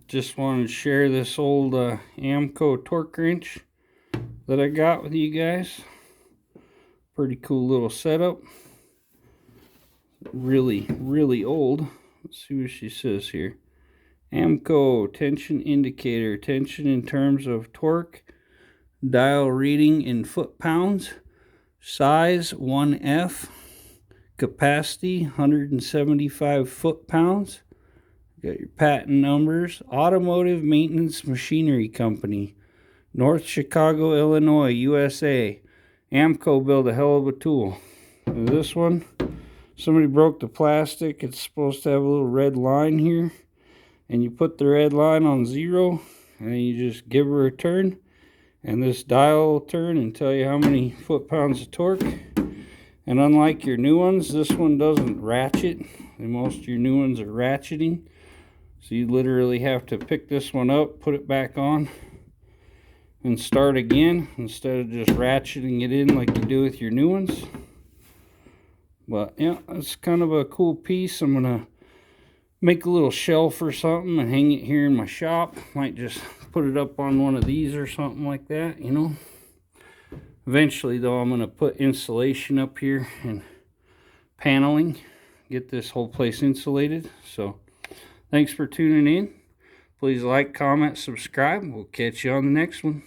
Just wanted to share this old Ammco torque wrench that I got with you guys. Pretty cool little setup. Really old. Let's see what she says here. Ammco tension indicator. Tension in terms of torque. Dial reading in foot-pounds. Size 1F. Capacity 175 foot-pounds. Got your patent numbers. Automotive Maintenance Machinery Company, North Chicago, Illinois, USA. Ammco built a hell of a tool. And this one, somebody broke the plastic. It's supposed to have a little red line here. And you put the red line on 0, and then you just give her a turn. And this dial will turn and tell you how many foot-pounds of torque. And unlike your new ones, this one doesn't ratchet. And most of your new ones are ratcheting. So you literally have to pick this one up, put it back on, and start again instead of just ratcheting it in like you do with your new ones. But yeah, it's kind of a cool piece. I'm gonna make a little shelf or something and hang it here in my shop. Might just put it up on one of these or something like that, you know. Eventually though, I'm gonna put insulation up here and paneling, get this whole place insulated. So thanks for tuning in. Please like, comment, subscribe. We'll catch you on the next one.